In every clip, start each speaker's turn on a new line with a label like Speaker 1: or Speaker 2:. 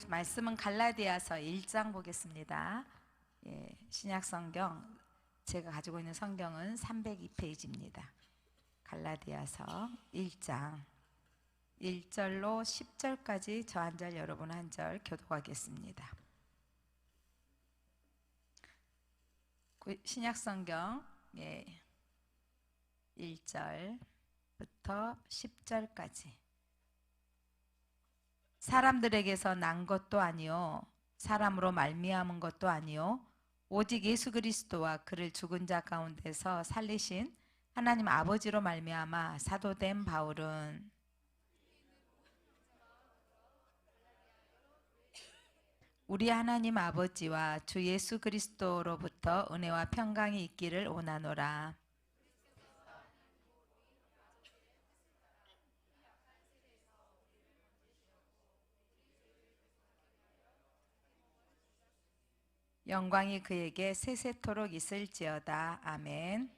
Speaker 1: 말씀은 갈라디아서 1장 보겠습니다. 예, 신약 성경 제가 가지고 있는 성경은 302페이지입니다. 갈라디아서 1장 1절로 10절까지 저 한 절 여러분 한 절 교독하겠습니다. 신약 성경 1절부터 10절까지 사람들에게서 난 것도 아니요 사람으로 말미암은 것도 아니요 오직 예수 그리스도와 그를 죽은 자 가운데서 살리신 하나님 아버지로 말미암아 사도된 바울은 우리 하나님 아버지와 주 예수 그리스도로부터 은혜와 평강이 있기를 원하노라. 영광이 그에게 세세토록 있을지어다. 아멘.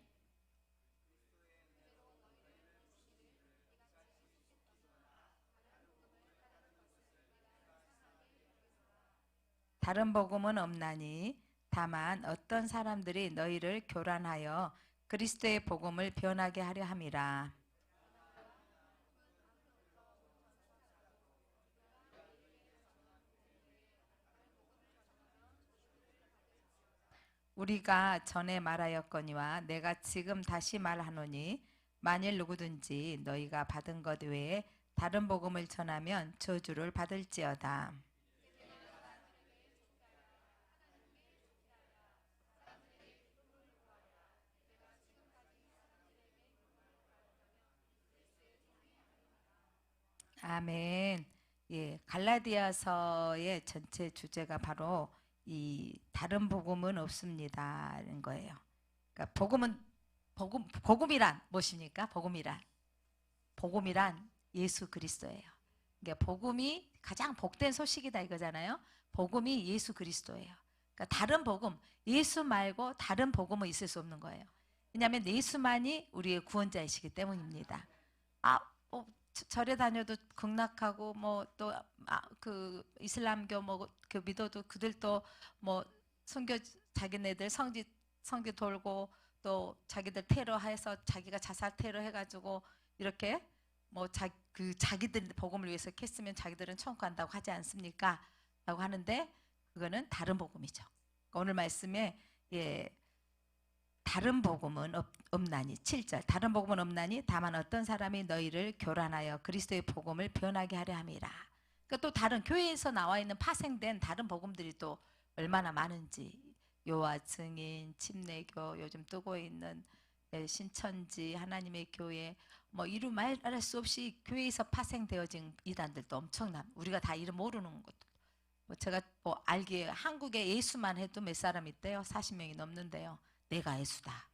Speaker 1: 다른 복음은 없나니 다만 어떤 사람들이 너희를 교란하여 그리스도의 복음을 변하게 하려 함이라. 우리가 전에 말하였거니와 내가 지금 다시 말하노니 만일 누구든지 너희가 받은 것 외에 다른 복음을 전하면 저주를 받을지어다. 아멘. 예, 갈라디아서의 전체 주제가 바로 이 다른 복음은 없습니다는 거예요. 그러니까 복음이란 무엇입니까? 복음이란 예수 그리스도예요. 그러니까 복음이 가장 복된 소식이다 이거잖아요. 복음이 예수 그리스도예요. 그러니까 다른 복음, 예수 말고 다른 복음은 있을 수 없는 거예요. 왜냐하면 예수만이 우리의 구원자이시기 때문입니다. 절에 다녀도 극락하고 뭐 또 그 이슬람교 뭐 그 믿어도 그들도 뭐 선교 자기네들 성지 돌고 또 자기들 테러해서 자기가 자살 테러 해가지고 이렇게 뭐 자기들 복음을 위해서 했으면 자기들은 천국 간다고 하지 않습니까? 라고 하는데 그거는 다른 복음이죠. 오늘 말씀에 다른 복음은 없나니 7절 다른 복음은 없나니 다만 어떤 사람이 너희를 교란하여 그리스도의 복음을 변하게 하려 함이라. 그러니까 또 다른 교회에서 나와 있는 파생된 다른 복음들이 또 얼마나 많은지 요한 증인, 침례교, 요즘 뜨고 있는 신천지, 하나님의 교회 뭐 이루 말할 수 없이 교회에서 파생되어진 이단들도 엄청나. 우리가 다 이름 모르는 것도 제가 뭐 알기에 한국에 예수만 해도 몇 사람 있대요. 40명이 넘는데요. 내가 예수다.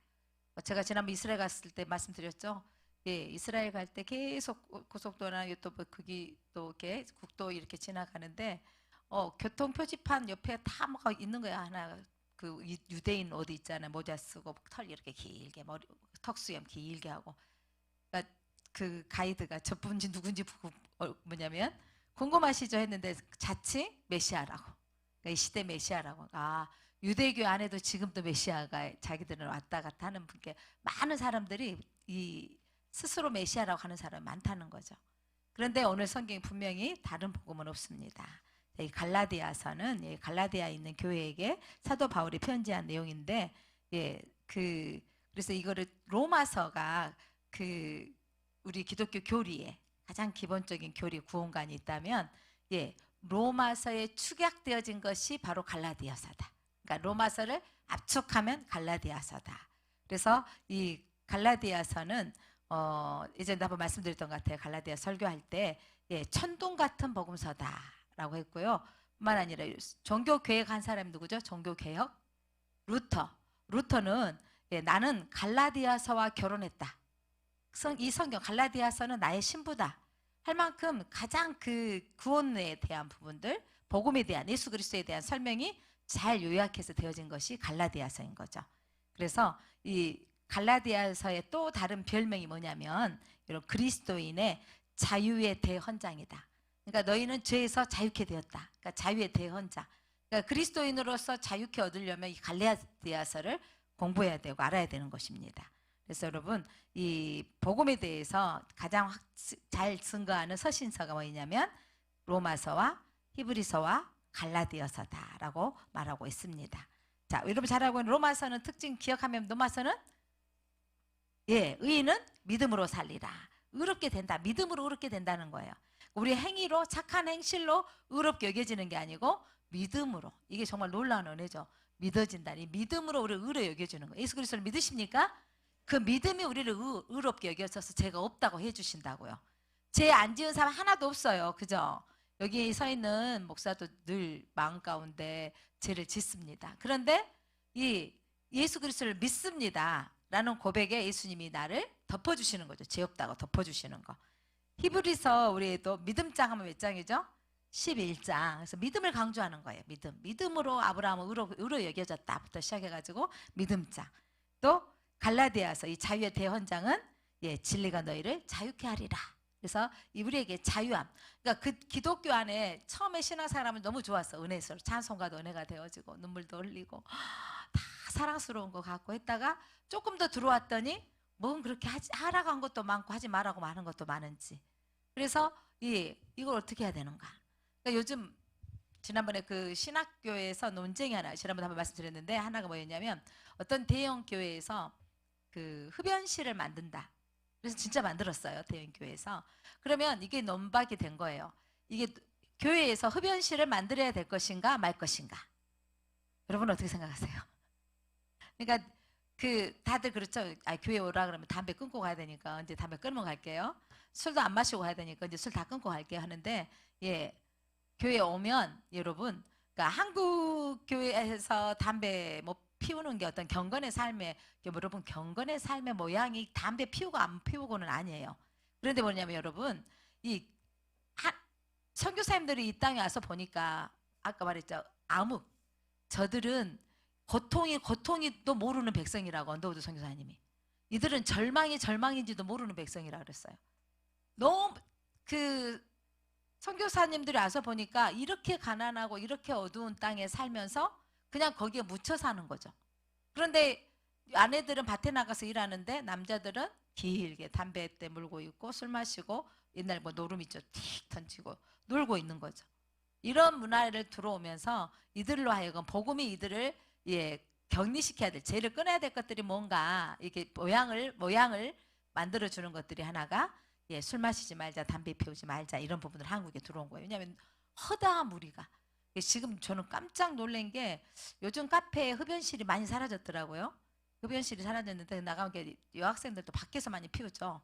Speaker 1: 제가 지난번 이스라엘 갔을 때 말씀드렸죠. 예, 이스라엘 갈 때 계속 고속도로나 유튜브 거기 또 이렇게 국도 이렇게 지나가는데 교통 표지판 옆에 다 뭐가 있는 거야. 하나 그 유대인 어디 있잖아요. 모자 쓰고 털 이렇게 길게 머리 턱수염 길게 하고. 그러니까 그 가이드가 저분지 누군지 뭐냐면 궁금하시죠 했는데 자칭 메시아라고. 그러니까 이 시대 메시아라고. 유대교 안에도 지금도 메시아가 자기들은 왔다 갔다 하는 분께 많은 사람들이 이 스스로 메시아라고 하는 사람이 많다는 거죠. 그런데 오늘 성경이 분명히 다른 복음은 없습니다. 이 갈라디아서는 갈라디아에 있는 교회에게 사도 바울이 편지한 내용인데 그래서 이거를 로마서가 우리 기독교 교리에 가장 기본적인 교리 구원관이 있다면 로마서에 축약되어진 것이 바로 갈라디아서다. 그러니까 로마서를 압축하면 갈라디아서다. 그래서 이 갈라디아서는 예전에 한번 말씀드렸던 것 같아요. 갈라디아 설교할 때 천둥 같은 복음서다라고 했고요. 뿐만 아니라 종교 개혁한 사람이 누구죠? 종교 개혁 루터는 나는 갈라디아서와 결혼했다. 이 성경 갈라디아서는 나의 신부다 할 만큼 가장 그 구원에 대한 부분들, 복음에 대한 예수 그리스도에 대한 설명이 잘 요약해서 되어진 것이 갈라디아서인 거죠. 그래서 이 갈라디아서의 또 다른 별명이 뭐냐면 이런 그리스도인의 자유의 대헌장이다. 그러니까 너희는 죄에서 자유케 되었다. 그러니까 자유의 대헌자. 그러니까 그리스도인으로서 자유케 얻으려면 이 갈라디아서를 공부해야 되고 알아야 되는 것입니다. 그래서 여러분 이 복음에 대해서 가장 잘 증거하는 서신서가 뭐냐면 로마서와 히브리서와 갈라디아서다라고 말하고 있습니다. 자, 여러분 잘 알고 있는 로마서는 특징 기억하면 로마서는 의인은 믿음으로 살리라. 의롭게 된다. 믿음으로 의롭게 된다는 거예요. 우리 행위로 착한 행실로 의롭게 여겨지는 게 아니고 믿음으로. 이게 정말 놀라운 은혜죠. 믿어진다니. 믿음으로 우리를 의로 여겨주는 거예요. 예수 그리스도를 믿으십니까? 그 믿음이 우리를 의롭게 여겨져서 죄가 없다고 해주신다고요. 죄 안 지은 사람 하나도 없어요. 그죠? 여기 서 있는 목사도 늘 마음 가운데 죄를 짓습니다. 그런데 이 예수 그리스도를 믿습니다 라는 고백에 예수님이 나를 덮어주시는 거죠. 죄 없다고 덮어주시는 거. 히브리서 우리도 믿음장 하면 몇 장이죠? 11장. 그래서 믿음을 강조하는 거예요. 믿음으로 아브라함은 의로 여겨졌다부터 시작해가지고 믿음장. 또 갈라디아서 이 자유의 대헌장은 진리가 너희를 자유케 하리라. 그래서 우리에게 자유함. 그러니까 그 기독교 안에 처음에 신앙생활하면 너무 좋았어. 은혜스러워. 찬송가도 은혜가 되어지고 눈물도 흘리고 다 사랑스러운 거 갖고 했다가 조금 더 들어왔더니 뭔 그렇게 하라고 한 것도 많고 하지 말라고 하는 것도 많은지. 그래서 이걸 어떻게 해야 되는가. 그러니까 요즘 지난번에 그 신학교에서 논쟁이 하나 지난번에 한번 말씀드렸는데 하나가 뭐였냐면 어떤 대형 교회에서 그 흡연실을 만든다. 그래서 진짜 만들었어요. 대형 교회에서. 그러면 이게 논박이 된 거예요. 이게 교회에서 흡연실을 만들어야 될 것인가 말 것인가. 여러분 어떻게 생각하세요? 그러니까 그 다들 그렇죠. 교회 오라 그러면 담배 끊고 가야 되니까 이제 담배 끊으면 갈게요. 술도 안 마시고 가야 되니까 이제 술 다 끊고 갈게요 하는데 교회 오면 여러분 그러니까 한국 교회에서 담배 뭐 피우는 게 어떤 경건의 삶의 여러분 경건의 삶의 모양이 담배 피우고 안 피우고는 아니에요. 그런데 뭐냐면 여러분 이 선교사님들이 이 땅에 와서 보니까 아까 말했죠. 암흑 저들은 고통이도 모르는 백성이라고 언더우드 선교사님이 이들은 절망인지도 모르는 백성이라 그랬어요. 너무 그 선교사님들이 와서 보니까 이렇게 가난하고 이렇게 어두운 땅에 살면서 그냥 거기에 묻혀 사는 거죠. 그런데 아내들은 밭에 나가서 일하는데 남자들은 길게 담배 때 물고 있고 술 마시고 옛날 뭐 노름 있죠. 틱 던지고 놀고 있는 거죠. 이런 문화를 들어오면서 이들로 하여금 복음이 이들을 격리시켜야 될 죄를 끊어야 될 것들이 뭔가 이렇게 모양을 만들어 주는 것들이 하나가 술 마시지 말자, 담배 피우지 말자 이런 부분들 한국에 들어온 거예요. 왜냐하면 허다한 무리가 지금 저는 깜짝 놀란 게 요즘 카페에 흡연실이 많이 사라졌더라고요. 흡연실이 사라졌는데 나가면 여학생들도 밖에서 많이 피우죠.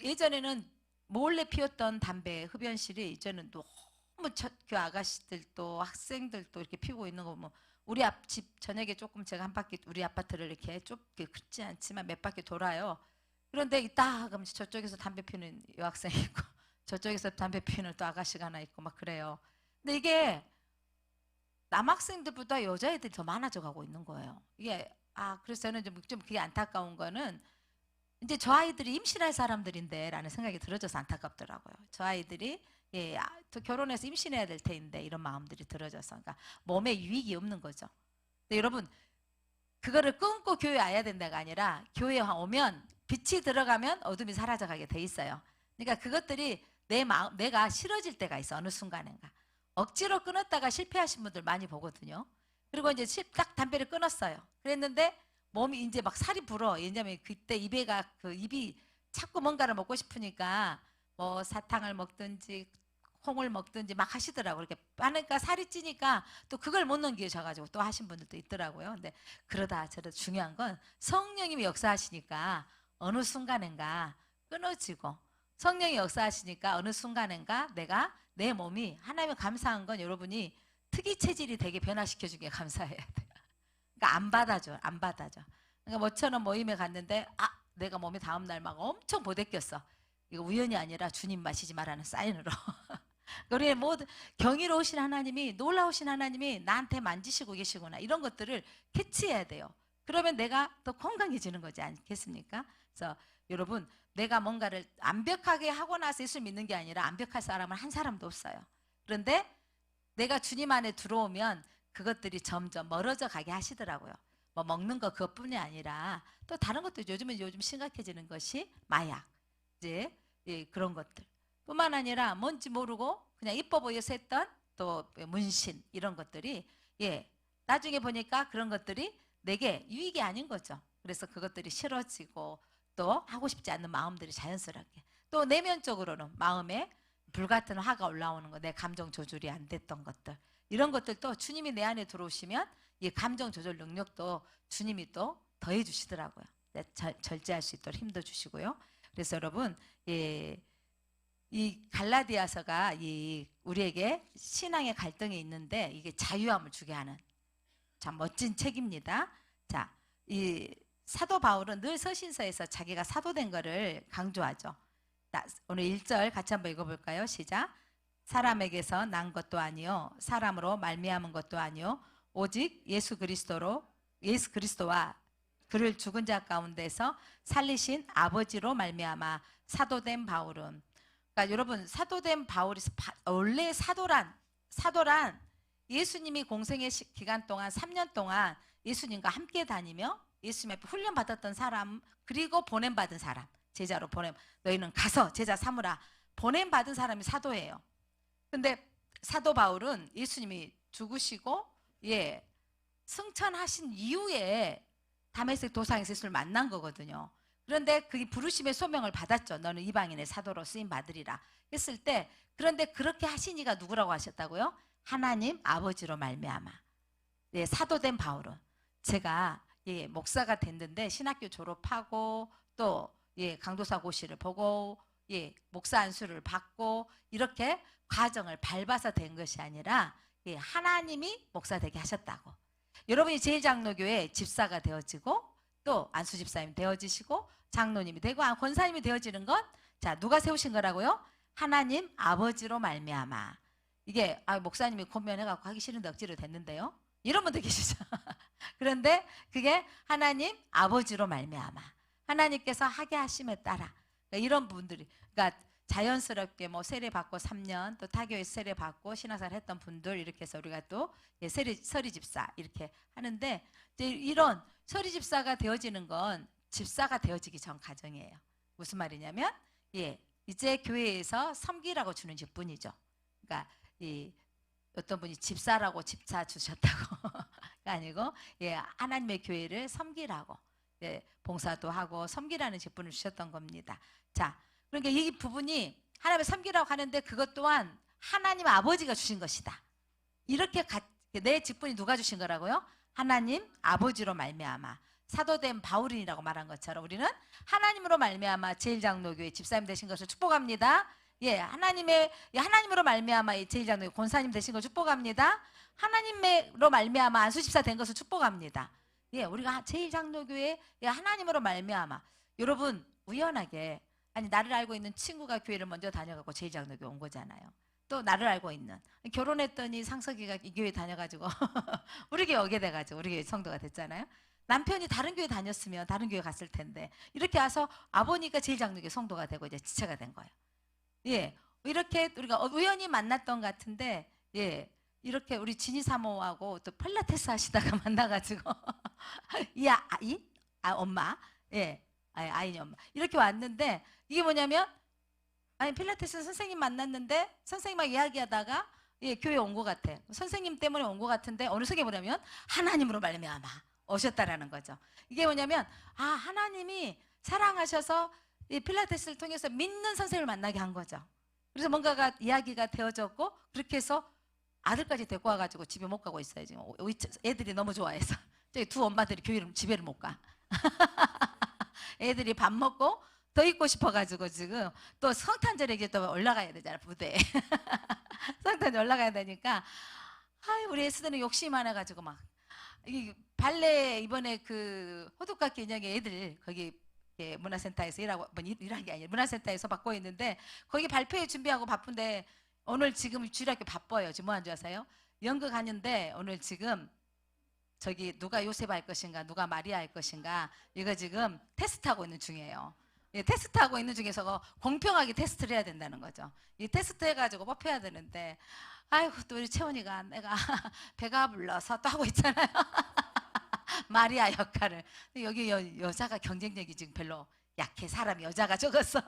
Speaker 1: 예전에는 몰래 피웠던 담배 흡연실이 이제는 너무 그 아가씨들도 학생들도 이렇게 피우고 있는 거 보면 우리 앞집 저녁에 조금 제가 한 바퀴 우리 아파트를 이렇게 좁게 굵지 않지만 몇 바퀴 돌아요. 그런데 이따 그러면 저쪽에서 담배 피우는 여학생이 있고 저쪽에서 담배 피우는 또 아가씨가 하나 있고 막 그래요. 근데 이게 남학생들보다 여자애들이 더 많아져 가고 있는 거예요. 이게 그래서 저는 좀 그게 안타까운 거는 이제 저 아이들이 임신할 사람들인데 라는 생각이 들어져서 안타깝더라고요. 저 아이들이 또 결혼해서 임신해야 될 텐데 이런 마음들이 들어져서 그러니까 몸에 유익이 없는 거죠. 근데 여러분 그거를 끊고 교회에 와야 된다가 아니라 교회에 오면 빛이 들어가면 어둠이 사라져가게 돼 있어요. 그러니까 그것들이 내가 싫어질 때가 있어. 어느 순간인가. 억지로 끊었다가 실패하신 분들 많이 보거든요. 그리고 이제 딱 담배를 끊었어요. 그랬는데 몸이 이제 막 살이 불어. 왜냐면 그때 입이 자꾸 뭔가를 먹고 싶으니까 뭐 사탕을 먹든지 콩을 먹든지 막 하시더라고요. 이렇게 하니까 살이 찌니까 또 그걸 못 넘기셔가지고 또 하신 분들도 있더라고요. 근데 그러다 저러다 중요한 건 성령님이 역사하시니까 어느 순간인가 끊어지고 성령이 역사하시니까 어느 순간인가 내 몸이 하나님의 감사한 건 여러분이 특이 체질이 되게 변화시켜 주기에 감사해야 돼요. 그러니까 안 받아줘. 그러니까 뭐처럼 모임에 갔는데 내가 몸이 다음날 막 엄청 보대꼈어. 이거 우연이 아니라 주님 마시지 말라는 사인으로. 우리 모든 경이로우신 하나님이 놀라우신 하나님이 나한테 만지시고 계시구나 이런 것들을 캐치해야 돼요. 그러면 내가 더 건강해지는 거지 않겠습니까? 그래서 여러분, 내가 뭔가를 완벽하게 하고 나서 예수를 믿는 게 아니라 완벽할 사람은 한 사람도 없어요. 그런데 내가 주님 안에 들어오면 그것들이 점점 멀어져 가게 하시더라고요. 뭐 먹는 거 그것뿐이 아니라 또 다른 것도 요즘 심각해지는 것이 마약, 이제 그런 것들 뿐만 아니라 뭔지 모르고 그냥 이뻐 보여서 했던 또 문신 이런 것들이 나중에 보니까 그런 것들이 내게 유익이 아닌 거죠. 그래서 그것들이 싫어지고 또 하고 싶지 않는 마음들이 자연스럽게 또 내면적으로는 마음에 불같은 화가 올라오는 거, 내 감정 조절이 안 됐던 것들 이런 것들도 주님이 내 안에 들어오시면 이 감정 조절 능력도 주님이 또 더해 주시더라고요. 절제할 수 있도록 힘도 주시고요. 그래서 여러분 이 갈라디아서가 우리에게 신앙의 갈등이 있는데 이게 자유함을 주게 하는 참 멋진 책입니다. 자, 이 사도 바울은 늘 서신서에서 자기가 사도된 것을 강조하죠. 오늘 1절 같이 한번 읽어볼까요? 시작. 사람에게서 난 것도 아니요 사람으로 말미암은 것도 아니요 오직 예수 그리스도와 그를 죽은 자 가운데서 살리신 아버지로 말미암아 사도된 바울은, 그러니까 여러분 사도된 바울이 원래 사도란 예수님이 공생의 기간 동안 3년 동안 예수님과 함께 다니며 예수님의 훈련 받았던 사람, 그리고 보냄 받은 사람, 제자로 너희는 가서 제자 삼으라 보냄 받은 사람이 사도예요. 근데 사도 바울은 예수님이 죽으시고 승천하신 이후에 다메섹 도상에서 예수를 만난 거거든요. 그런데 그게 부르심의 소명을 받았죠. 너는 이방인의 사도로 쓰임 받으리라 했을 때, 그런데 그렇게 하신 이가 누구라고 하셨다고요? 하나님 아버지로 말미암아. 사도된 바울은 제가 목사가 됐는데 신학교 졸업하고 또 강도사 고시를 보고 목사 안수를 받고 이렇게 과정을 밟아서 된 것이 아니라 하나님이 목사 되게 하셨다고. 여러분이 제1장로교회 집사가 되어지고 또 안수 집사님 되어지시고 장로님이 되고 권사님이 되어지는 건 자, 누가 세우신 거라고요? 하나님 아버지로 말미암아. 이게 목사님이 권면해갖고 하기 싫은데 억지로 됐는데요. 이런 분도 계시죠. 그런데 그게 하나님 아버지로 말미암아. 하나님께서 하게 하심에 따라. 그러니까 이런 분들이, 그러니까 자연스럽게 뭐 세례 받고 3년 또 타교에서 세례 받고 신앙생활 했던 분들 이렇게 해서 우리가 또 서리 집사 이렇게 하는데, 이제 이런 서리 집사가 되어지는 건 집사가 되어지기 전 과정이에요. 무슨 말이냐면 이제 교회에서 섬기라고 주는 직분이죠. 그러니까 어떤 분이 집사라고 집사 주셨다고 아니고 하나님의 교회를 섬기라고 봉사도 하고 섬기라는 직분을 주셨던 겁니다. 자, 그러니까 이 부분이 하나님을 섬기라고 하는데 그것 또한 하나님 아버지가 주신 것이다. 이렇게 내 직분이 누가 주신 거라고요? 하나님 아버지로 말미암아. 사도된 바울이라고 말한 것처럼 우리는 하나님으로 말미암아 제1장로교회 집사님 되신 것을 축복합니다. 하나님으로 말미암아 제1장로교회 권사님 되신 것을 축복합니다. 하나님으로 말미암아 안수집사 된 것을 축복합니다. 우리가 제1장로교회 하나님으로 말미암아. 여러분 우연하게 나를 알고 있는 친구가 교회를 먼저 다녀가고 제1장로교회 온 거잖아요. 또 나를 알고 있는 결혼했더니 상석이가 이 교회 다녀가지고 우리 교회 오게 돼가지고 우리 교회 성도가 됐잖아요. 남편이 다른 교회 다녔으면 다른 교회 갔을 텐데 이렇게 와서 아버니까 제1장로교회 성도가 되고 이제 지체가 된 거예요. 이렇게 우리가 우연히 만났던 것 같은데 이렇게 우리 진희 사모하고 또 필라테스 하시다가 만나가지고 엄마 아이니 엄마 이렇게 왔는데, 이게 뭐냐면 필라테스 선생님 만났는데 선생님하고 이야기하다가 교회 온 것 같아. 선생님 때문에 온 것 같은데 어느 속에 뭐냐면 하나님으로 말미암아 오셨다라는 거죠. 이게 뭐냐면 하나님이 사랑하셔서 이 필라테스를 통해서 믿는 선생님을 만나게 한 거죠. 그래서 뭔가가 이야기가 되어졌고 그렇게 해서 아들까지 데리고 와가지고 집에 못 가고 있어요. 지금 애들이 너무 좋아해서 저희 두 엄마들이 집에를 못 가. 애들이 밥 먹고 더 있고 싶어가지고 지금 또 성탄절에 이제 또 올라가야 되잖아, 무대에. 성탄절 올라가야 되니까 우리 에스더는 욕심이 많아가지고 막 발레 이번에 그 호두깎이 인형의 애들 거기 문화센터에서 일한 게 아니라 문화센터에서 받고 있는데 거기 발표회 준비하고 바쁜데 오늘 지금 주일학교 바빠요. 지금 뭐 한 줄 아세요? 연극 하는데 오늘 지금 저기 누가 요셉 할 것인가 누가 마리아 할 것인가 이거 지금 테스트하고 있는 중이에요. 예, 테스트하고 있는 중에서 공평하게 테스트를 해야 된다는 거죠. 이 테스트 해가지고 뽑혀야 되는데, 아이고 또 우리 채원이가 내가 배가 불러서 또 하고 있잖아요. 마리아 역할을. 여기 여자가 경쟁력이 지금 별로 약해. 사람이 여자가 적었어.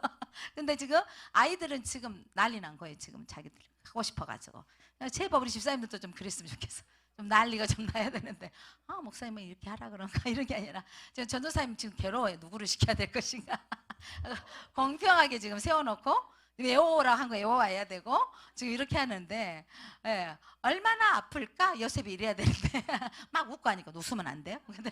Speaker 1: 근데 지금 아이들은 지금 난리 난 거예요. 지금 자기들 하고 싶어가지고. 제발 우리 집사님들도 좀 그랬으면 좋겠어. 좀 난리가 좀 나야 되는데, 아 목사님은 이렇게 하라 그런가 이런 게 아니라, 지금 전도사님 지금 괴로워요. 누구를 시켜야 될 것인가. 공평하게 지금 세워놓고 외워오라 한 거 외워와야 되고, 지금 이렇게 하는데, 예, 얼마나 아플까? 요셉이 이래야 되는데 막 웃고 하니까 웃으면 안 돼요? 근데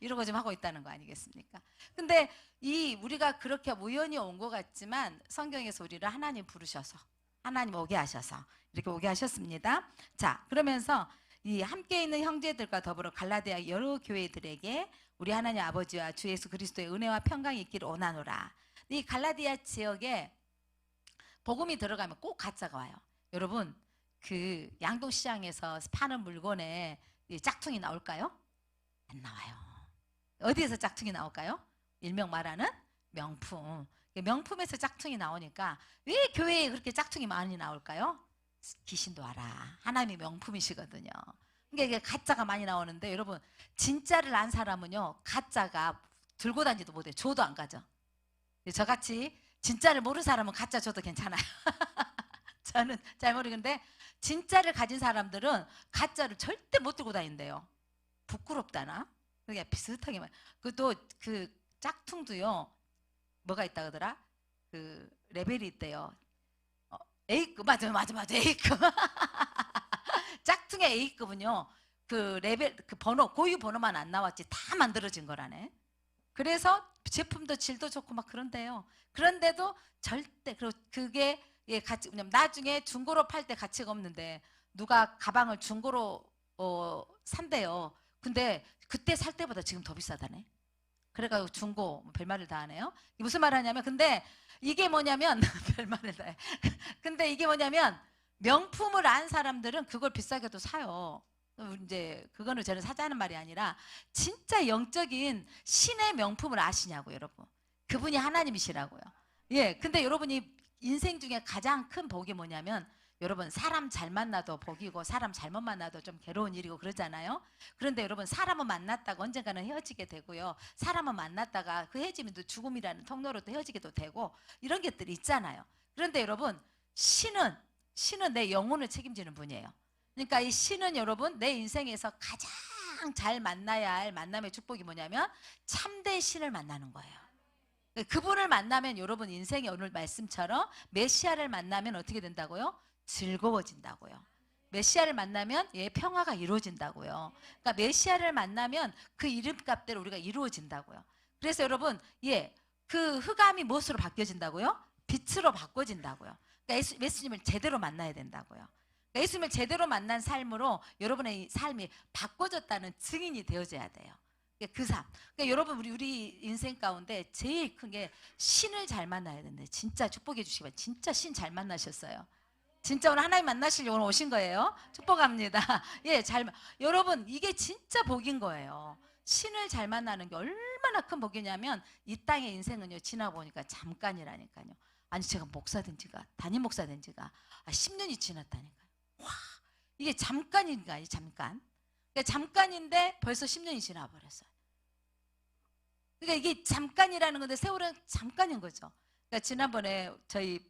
Speaker 1: 이러고 지금 하고 있다는 거 아니겠습니까? 근데 이 우리가 그렇게 우연히 온 것 같지만 성경에서 우리를 하나님 부르셔서, 하나님 오게 하셔서 이렇게 오게 하셨습니다. 자, 그러면서 이 함께 있는 형제들과 더불어 갈라디아 여러 교회들에게 우리 하나님 아버지와 주 예수 그리스도의 은혜와 평강이 있기를 원하노라. 이 갈라디아 지역에 복음이 들어가면 꼭 가짜가 와요. 여러분, 그 양동시장에서 파는 물건에 짝퉁이 나올까요? 안 나와요. 어디에서 짝퉁이 나올까요? 일명 말하는 명품. 명품에서 짝퉁이 나오니까 왜 교회에 그렇게 짝퉁이 많이 나올까요? 귀신도 알아. 하나님이 명품이시거든요. 그러니까 이게 가짜가 많이 나오는데, 여러분 진짜를 안 사람은요 가짜가 들고 다니도 못해. 줘도 안 가죠. 저같이 진짜를 모르는 사람은 가짜 줘도 괜찮아요. 저는 잘 모르겠는데 진짜를 가진 사람들은 가짜를 절대 못 들고 다닌대요. 부끄럽다나? 그게 비슷하게 말. 그또 그 짝퉁도요 뭐가 있다 그러더라? 그 레벨이 있대요. A급. 맞아 A급. 짝퉁의 A급은요 그 레벨, 그 번호, 고유 번호만 안 나왔지 다 만들어진 거라네. 그래서 제품도 질도 좋고 막 그런데요. 그런데도 절대, 그리고 그게 가치, 나중에 중고로 팔 때 가치가 없는데 누가 가방을 중고로 산대요. 근데 그때 살 때보다 지금 더 비싸다네. 그래가지고 중고, 별말을 다 하네요. 무슨 말 하냐면, 근데 이게 뭐냐면 별말을 다 해. 근데 이게 뭐냐면 명품을 안 사람들은 그걸 비싸게도 사요. 이제 그거는 저는 사자는 말이 아니라 진짜 영적인 신의 명품을 아시냐고, 여러분. 그분이 하나님이시라고요. 예, 근데 여러분이 인생 중에 가장 큰 복이 뭐냐면, 여러분 사람 잘 만나도 복이고 사람 잘못 만나도 좀 괴로운 일이고 그러잖아요. 그런데 여러분 사람은 만났다가 언젠가는 헤어지게 되고요. 사람은 만났다가 그 헤어짐이 또 죽음이라는 통로로 또 헤어지게도 되고 이런 것들이 있잖아요. 그런데 여러분 신은 내 영혼을 책임지는 분이에요. 그러니까 이 신은 여러분 내 인생에서 가장 잘 만나야 할 만남의 축복이 뭐냐면 참된 신을 만나는 거예요. 그분을 만나면 여러분 인생의 오늘 말씀처럼 메시아를 만나면 어떻게 된다고요? 즐거워진다고요. 메시아를 만나면 평화가 이루어진다고요. 그러니까 메시아를 만나면 그 이름값대로 우리가 이루어진다고요. 그래서 여러분 그 흑암이 무엇으로 바뀌어진다고요? 빛으로 바꿔진다고요. 그러니까 예수님을 제대로 만나야 된다고요. 그러니까 예수님을 제대로 만난 삶으로 여러분의 삶이 바꿔졌다는 증인이 되어져야 돼요. 그 삶. 그러니까 여러분 우리 인생 가운데 제일 큰 게 신을 잘 만나야 되는데, 진짜 축복해 주시기 바랍니다. 진짜 신 잘 만나셨어요. 진짜 오늘 하나님 만나시려고 오늘 오신 거예요. 축복합니다. 여러분 이게 진짜 복인 거예요. 신을 잘 만나는 게 얼마나 큰 복이냐면, 이 땅의 인생은요 지나보니까 잠깐이라니까요. 아니 제가 목사 된 지가, 담임 목사 된 지가 10년이 지났다니까요. 와, 이게 잠깐인가요? 잠깐. 그러니까 잠깐인데 벌써 10년이 지나버렸어요. 그러니까 이게 잠깐이라는 건데 세월은 잠깐인 거죠. 그러니까 지난번에 저희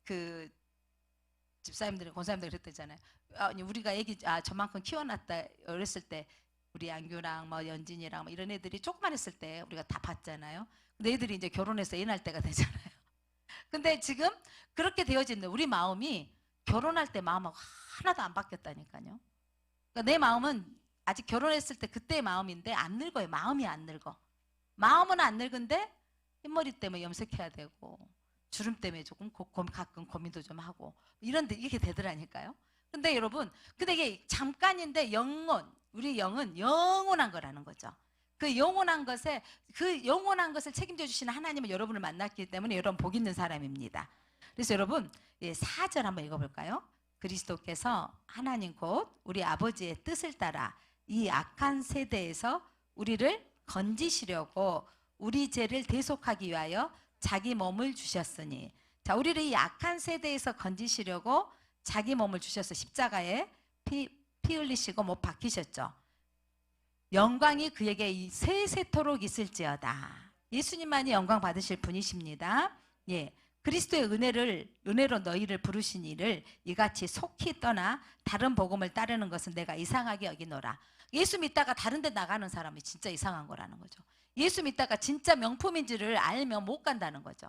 Speaker 1: 그 집사님들이, 권사님들이 그랬대잖아요. 아니 우리가 애기 저만큼 키워놨다 어렸을 때, 우리 양규랑 뭐 연진이랑 뭐 이런 애들이 조그만 했을 때 우리가 다 봤잖아요. 근데 애들이 이제 결혼해서 애 낳을 때가 되잖아요. 근데 지금 그렇게 되어진 우리 마음이 결혼할 때 마음하고 하나도 안 바뀌었다니까요. 그러니까 내 마음은 아직 결혼했을 때 그때의 마음인데 안 늙어요. 마음이 안 늙어. 마음은 안 늙은데 흰머리 때문에 염색해야 되고 주름 때문에 조금 가끔 고민도 좀 하고 이런데 이렇게 되더라니까요. 근데 여러분, 근데 이게 잠깐인데 우리 영은 영원한 거라는 거죠. 그 영원한 것을 책임져 주시는 하나님은 여러분을 만났기 때문에 여러분 복 있는 사람입니다. 그래서 여러분 4절 한번 읽어볼까요? 그리스도께서 하나님 곧 우리 아버지의 뜻을 따라 이 악한 세대에서 우리를 건지시려고 우리 죄를 대속하기 위하여 자기 몸을 주셨으니. 자, 우리를 이 악한 세대에서 건지시려고 자기 몸을 주셔서 십자가에 피 흘리시고 못 박히셨죠. 영광이 그에게 세세토록 있을지어다. 예수님만이 영광 받으실 분이십니다. 예, 그리스도의 은혜로 너희를 부르신 이를 이같이 속히 떠나 다른 복음을 따르는 것은 내가 이상하게 여기노라. 예수 믿다가 다른 데 나가는 사람이 진짜 이상한 거라는 거죠. 예수 믿다가 진짜 명품인지를 알면 못 간다는 거죠.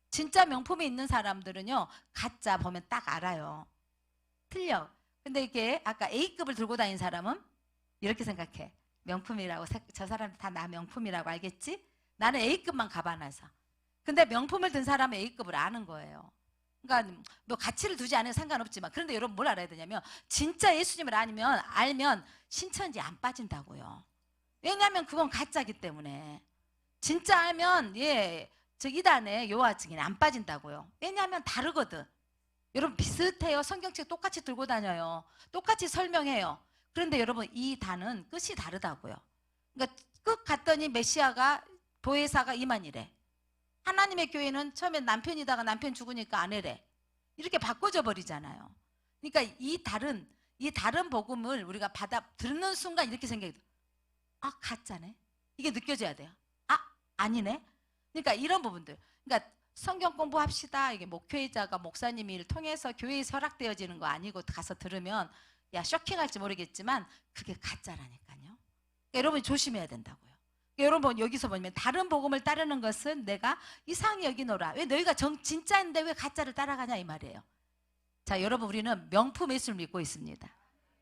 Speaker 1: 진짜 명품이 있는 사람들은요, 가짜 보면 딱 알아요. 틀려. 근데 이게 아까 A급을 들고 다니는 사람은 이렇게 생각해. 명품이라고, 저 사람들 다 나 명품이라고 알겠지? 나는 A급만 가봐놔서. 근데 명품을 든 사람은 A급을 아는 거예요. 그러니까 뭐 가치를 두지 않아도 상관없지만, 그런데 여러분 뭘 알아야 되냐면 진짜 예수님을 알면 신천지 안 빠진다고요. 왜냐하면 그건 가짜기 때문에. 진짜 알면 저 이단에 요한 증인 안 빠진다고요. 왜냐하면 다르거든. 여러분 비슷해요. 성경책 똑같이 들고 다녀요. 똑같이 설명해요. 그런데 여러분 이 단은 끝이 다르다고요. 그러니까 끝 갔더니 메시아가 보혜사가 이만이래. 하나님의 교회는 처음에 남편이다가 남편 죽으니까 아내래. 이렇게 바꿔져 버리잖아요. 그러니까 이 다른 복음을 우리가 듣는 순간 이렇게 생각이 들어요. 아, 가짜네. 이게 느껴져야 돼요. 아, 아니네. 그러니까 이런 부분들. 그러니까 성경 공부합시다. 이게 목회자가 목사님을 통해서 교회에서 허락되어지는 거 아니고 가서 들으면 야, 쇼킹할지 모르겠지만 그게 가짜라니까요. 그러니까 여러분이 조심해야 된다고요. 그러니까 여러분 여기서 보면 다른 복음을 따르는 것은 내가 이상히 여기노라. 왜 너희가 진짜인데 왜 가짜를 따라가냐 이 말이에요. 자, 여러분 우리는 명품 예수를 믿고 있습니다.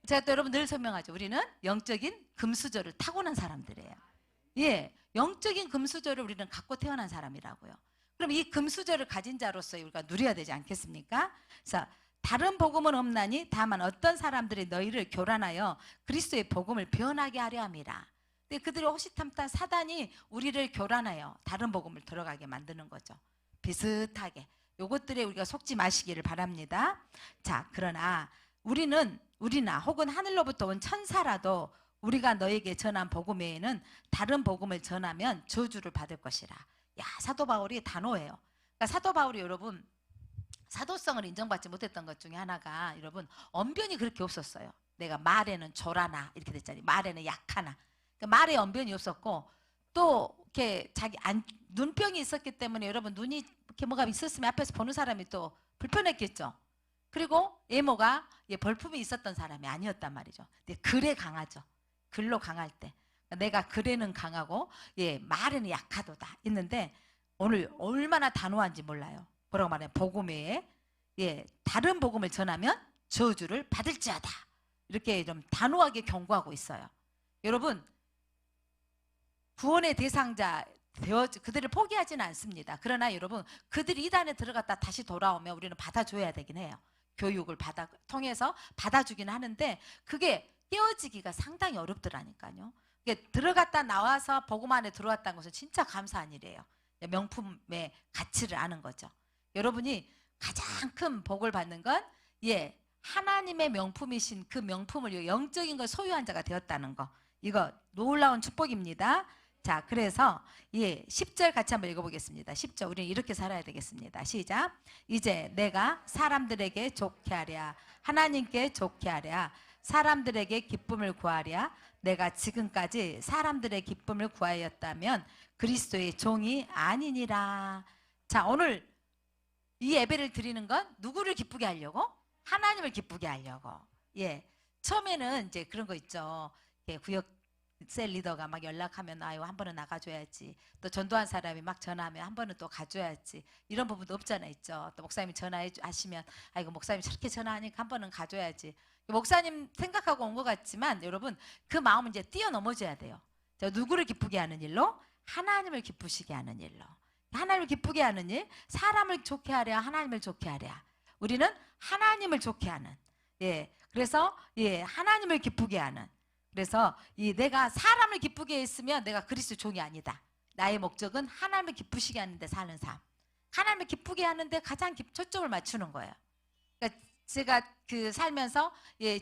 Speaker 1: 제가 또 여러분 늘 설명하죠. 우리는 영적인 금수저를 타고난 사람들이에요. 예, 영적인 금수저를 우리는 갖고 태어난 사람이라고요. 그럼 이 금수저를 가진 자로서 우리가 누려야 되지 않겠습니까? 그래서 다른 복음은 없나니 다만 어떤 사람들이 너희를 교란하여 그리스도의 복음을 변하게 하려 함이라. 근데 그들이 호시탐탐 사단이 우리를 교란하여 다른 복음을 들어가게 만드는 거죠. 비슷하게. 요것들에 우리가 속지 마시기를 바랍니다. 자, 그러나 우리나 혹은 하늘로부터 온 천사라도 우리가 너에게 전한 복음 외에는 다른 복음을 전하면 저주를 받을 것이라. 야, 사도 바울이 단호해요. 그러니까 사도 바울이 여러분 사도성을 인정받지 못했던 것 중에 하나가 여러분 언변이 그렇게 없었어요. 내가 말에는 조라나 이렇게 됐잖아요. 말에는 약하나. 그러니까 말에 언변이 없었고 또 이렇게 눈병이 있었기 때문에 여러분 눈이 이렇게 뭐가 있었으면 앞에서 보는 사람이 또 불편했겠죠. 그리고 외모가 벌품이 있었던 사람이 아니었단 말이죠. 근데 글에 강하죠. 글로 강할 때 내가 글에는 강하고 말에는 약하도다 있는데 오늘 얼마나 단호한지 몰라요. 뭐라고 말해요? 복음 외에 다른 복음을 전하면 저주를 받을지어다. 이렇게 좀 단호하게 경고하고 있어요. 여러분 구원의 대상자 그들을 포기하지는 않습니다. 그러나 여러분 그들이 이단에 들어갔다 다시 돌아오면 우리는 받아줘야 되긴 해요. 교육을 통해서 받아주기는 하는데 그게 깨어지기가 상당히 어렵더라니까요. 들어갔다 나와서 복음 안에 들어왔다는 것은 진짜 감사한 일이에요. 명품의 가치를 아는 거죠. 여러분이 가장 큰 복을 받는 건 하나님의 명품이신 그 명품을 영적인 걸 소유한 자가 되었다는 거. 이거 놀라운 축복입니다. 자, 그래서 10절 같이 한번 읽어보겠습니다. 10절 우리는 이렇게 살아야 되겠습니다. 시작. 이제 내가 사람들에게 좋게 하랴 하나님께 좋게 하랴 사람들에게 기쁨을 구하랴 내가 지금까지 사람들의 기쁨을 구하였다면 그리스도의 종이 아니니라. 자, 오늘 이 예배를 드리는 건 누구를 기쁘게 하려고? 하나님을 기쁘게 하려고. 처음에는 이제 그런 거 있죠. 구역셀 리더가 막 연락하면 아유 한 번은 나가줘야지. 또 전도한 사람이 막 전화하면 한 번은 또 가줘야지. 이런 부분도 없잖아 있죠. 또 목사님이 전화하시면 아이고 목사님이 저렇게 전화하니까 한 번은 가줘야지. 목사님 생각하고 온 것 같지만 여러분 그 마음은 이제 뛰어넘어져야 돼요. 누구를 기쁘게 하는 일로? 하나님을 기쁘시게 하는 일로. 하나님을 기쁘게 하는 일, 사람을 좋게 하랴 하나님을 좋게 하랴. 우리는 하나님을 좋게 하는. 그래서 하나님을 기쁘게 하는. 그래서 내가 사람을 기쁘게 했으면 내가 그리스도 종이 아니다. 나의 목적은 하나님을 기쁘시게 하는데 사는 삶. 하나님을 기쁘게 하는데 가장 초점을 맞추는 거예요. 그러니까 제가 살면서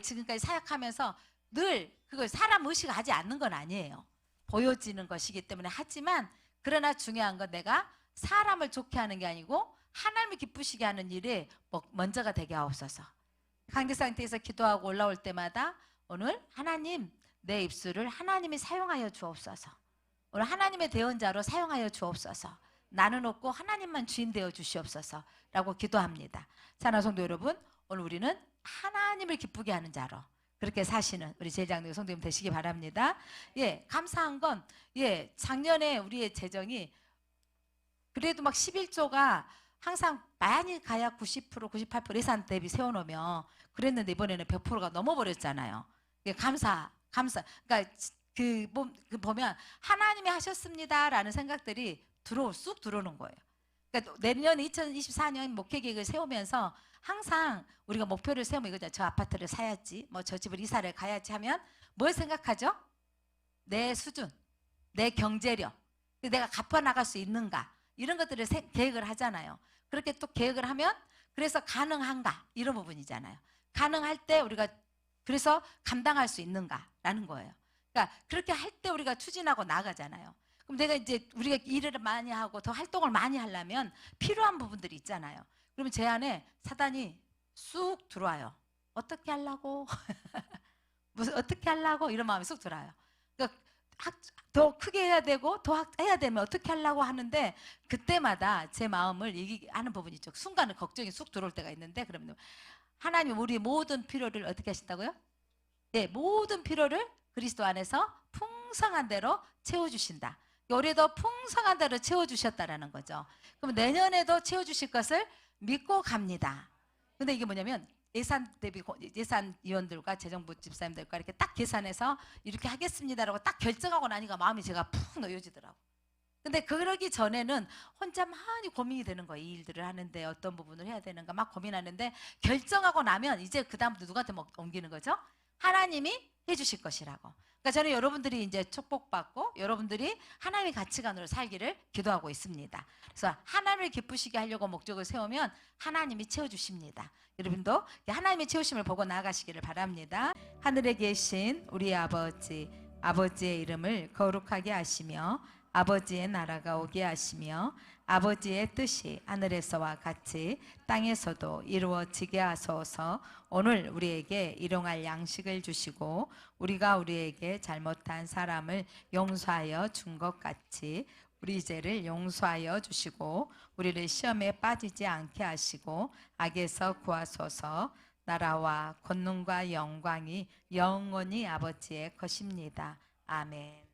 Speaker 1: 지금까지 사역하면서 늘 그걸 사람 의식하지 않는 건 아니에요. 보여지는 것이기 때문에 하지만 그러나 중요한 건 내가 사람을 좋게 하는 게 아니고 하나님을 기쁘시게 하는 일에 먼저가 되게 하옵소서. 강대 상태에서 기도하고 올라올 때마다 오늘 하나님 내 입술을 하나님이 사용하여 주옵소서. 오늘 하나님의 대언자로 사용하여 주옵소서. 나는 없고 하나님만 주인 되어 주시옵소서 라고 기도합니다. 사랑하는 성도 여러분, 오늘 우리는 하나님을 기쁘게 하는 자로 그렇게 사시는 우리 제자님 성도님 되시기 바랍니다. 예, 감사한 건 작년에 우리의 재정이 그래도 막 11조가 항상 많이 가야 90%, 98% 예산 대비 세워놓으면 그랬는데 이번에는 100%가 넘어버렸잖아요. 감사. 그러니까 보면 하나님이 하셨습니다라는 생각들이 쑥 들어오는 거예요. 그러니까 내년 2024년 목회 계획을 세우면서 항상 우리가 목표를 세우면 이거죠. 저 아파트를 사야지, 뭐 저 집을 이사를 가야지 하면 뭘 생각하죠? 내 수준, 내 경제력, 내가 갚아 나갈 수 있는가 이런 것들을 계획을 하잖아요. 그렇게 또 계획을 하면 그래서 가능한가 이런 부분이잖아요. 가능할 때 우리가 그래서 감당할 수 있는가라는 거예요. 그러니까 그렇게 할 때 우리가 추진하고 나가잖아요. 그럼 내가 이제 우리가 일을 많이 하고 더 활동을 많이 하려면 필요한 부분들이 있잖아요. 그러면 제 안에 사단이 쑥 들어와요. 어떻게 하려고? 무슨 어떻게 하려고? 이런 마음이 쑥 들어와요. 그러니까 더 크게 해야 되고 더 해야 되면 어떻게 하려고 하는데 그때마다 제 마음을 얘기하는 부분이 있죠. 순간에 걱정이 쑥 들어올 때가 있는데 그러면 하나님 우리 모든 필요를 어떻게 하신다고요? 네, 모든 필요를 그리스도 안에서 풍성한 대로 채워주신다. 올해도 풍성한 대로 채워주셨다라는 거죠. 그럼 내년에도 채워주실 것을 믿고 갑니다. 근데 이게 뭐냐면 예산위원들과 재정부 집사님들과 이렇게 딱 계산해서 이렇게 하겠습니다라고 딱 결정하고 나니까 마음이 제가 푹 놓여지더라고. 근데 그러기 전에는 혼자 많이 고민이 되는 거예요. 이 일들을 하는데 어떤 부분을 해야 되는가 막 고민하는데 결정하고 나면 이제 그 다음부터 누구한테 옮기는 거죠? 하나님이 해주실 것이라고. 그러니까 저는 여러분들이 이제 축복받고 여러분들이 하나님의 가치관으로 살기를 기도하고 있습니다. 그래서 하나님을 기쁘시게 하려고 목적을 세우면 하나님이 채워주십니다. 여러분도 하나님의 채우심을 보고 나아가시기를 바랍니다. 하늘에 계신 우리 아버지의 이름을 거룩하게 하시며 아버지의 나라가 오게 하시며 아버지의 뜻이 하늘에서와 같이 땅에서도 이루어지게 하소서. 오늘 우리에게 일용할 양식을 주시고 우리가 우리에게 잘못한 사람을 용서하여 준 것 같이 우리 죄를 용서하여 주시고 우리를 시험에 빠지지 않게 하시고 악에서 구하소서. 나라와 권능과 영광이 영원히 아버지의 것입니다. 아멘.